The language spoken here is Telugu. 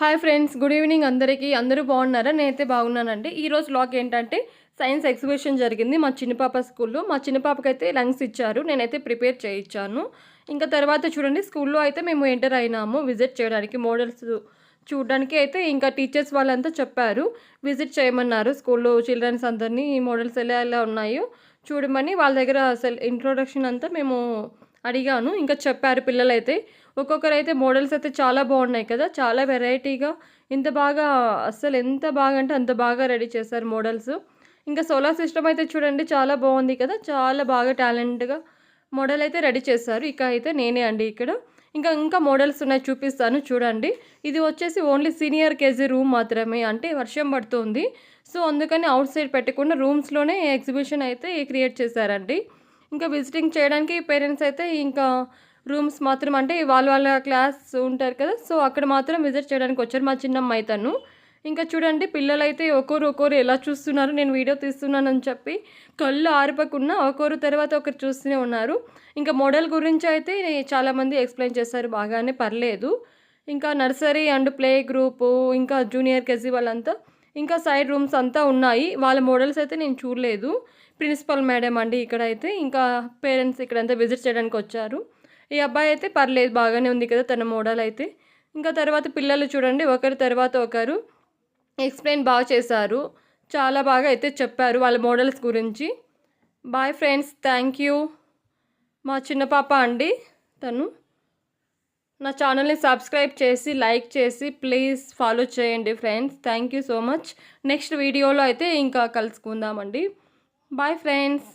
హాయ్ ఫ్రెండ్స్, గుడ్ ఈవినింగ్ అందరికీ. అందరూ బాగున్నారా? నేనైతే బాగున్నానండి. ఈరోజు వ్లాగ్ ఏంటంటే సైన్స్ ఎగ్జిబిషన్ జరిగింది మా చిన్న పాప స్కూల్లో. మా చిన్న పాపకైతే లంగ్స్ ఇచ్చారు, నేనైతే ప్రిపేర్ చేయించాను. ఇంకా తర్వాత చూడండి, స్కూల్లో అయితే మేము ఎంటర్ అయినాము విజిట్ చేయడానికి. మోడల్స్ చూడడానికి అయితే ఇంకా టీచర్స్ వాళ్ళంతా చెప్పారు, విజిట్ చేయమన్నారు స్కూల్లో చిల్డ్రన్స్ అందరినీ. ఈ మోడల్స్ ఎలా ఎలా ఉన్నాయో చూడమని వాళ్ళ దగ్గర అసలు ఇంట్రొడక్షన్ అంతా మేము అడిగాను. ఇంకా చెప్పారు పిల్లలైతే. ఒక్కొక్కరైతే మోడల్స్ అయితే చాలా బాగున్నాయి కదా, చాలా వెరైటీగా, ఇంత బాగా అస్సలు ఎంత బాగా అంటే అంత బాగా రెడీ చేశారు మోడల్స్. ఇంకా సోలార్ సిస్టమ్ అయితే చూడండి, చాలా బాగుంది కదా, చాలా బాగా టాలెంట్గా మోడల్ అయితే రెడీ చేశారు. ఇక అయితే నేనే అండి ఇక్కడ. ఇంకా మోడల్స్ ఉన్నాయి, చూపిస్తాను చూడండి. ఇది వచ్చేసి ఓన్లీ సీనియర్ కేజీ రూమ్ మాత్రమే, అంటే వర్షం పడుతుంది సో అందుకని అవుట్ సైడ్ పెట్టకుండా రూమ్స్లోనే ఎగ్జిబిషన్ అయితే క్రియేట్ చేశారండి. ఇంకా విజిటింగ్ చేయడానికి పేరెంట్స్ అయితే ఇంకా రూమ్స్ మాత్రం, అంటే వాళ్ళ క్లాస్ ఉంటారు కదా, సో అక్కడ మాత్రం విజిట్ చేయడానికి వచ్చారు. మా చిన్నమ్మాయి తను. ఇంకా చూడండి, పిల్లలైతే ఒకరు ఎలా చూస్తున్నారు, నేను వీడియో తీస్తున్నానని చెప్పి కళ్ళు ఆరిపోకుండా ఒకరు తర్వాత ఒకరు చూస్తూనే ఉన్నారు. ఇంకా మోడల్ గురించి అయితే చాలామంది ఎక్స్ప్లెయిన్ చేస్తారు, బాగానే పర్లేదు. ఇంకా నర్సరీ అండ్ ప్లే గ్రూపు, ఇంకా జూనియర్ కేజీ వాళ్ళంతా, ఇంకా సైడ్ రూమ్స్ అంతా ఉన్నాయి. వాళ్ళ మోడల్స్ అయితే నేను చూడలేదు. ప్రిన్సిపల్ మేడం అండి ఇక్కడైతే. ఇంకా పేరెంట్స్ ఇక్కడంతా విజిట్ చేయడానికి వచ్చారు. ఈ అబ్బాయి అయితే పర్లేదు, బాగానే ఉంది కదా తన మోడల్ అయితే. ఇంకా తర్వాత పిల్లలు చూడండి, ఒకరి తర్వాత ఒకరు ఎక్స్ప్లెయిన్ బాగా చేశారు, చాలా బాగా అయితే చెప్పారు వాళ్ళ మోడల్స్ గురించి. Boy friends, thank you. మా చిన్న పాప అండి తను. నా ఛానల్ని సబ్స్క్రైబ్ చేసి లైక్ చేసి ప్లీజ్ ఫాలో చేయండి friends. Thank you so much. Next వీడియోలో అయితే ఇంకా కలుసుకుందామండి. Bye friends.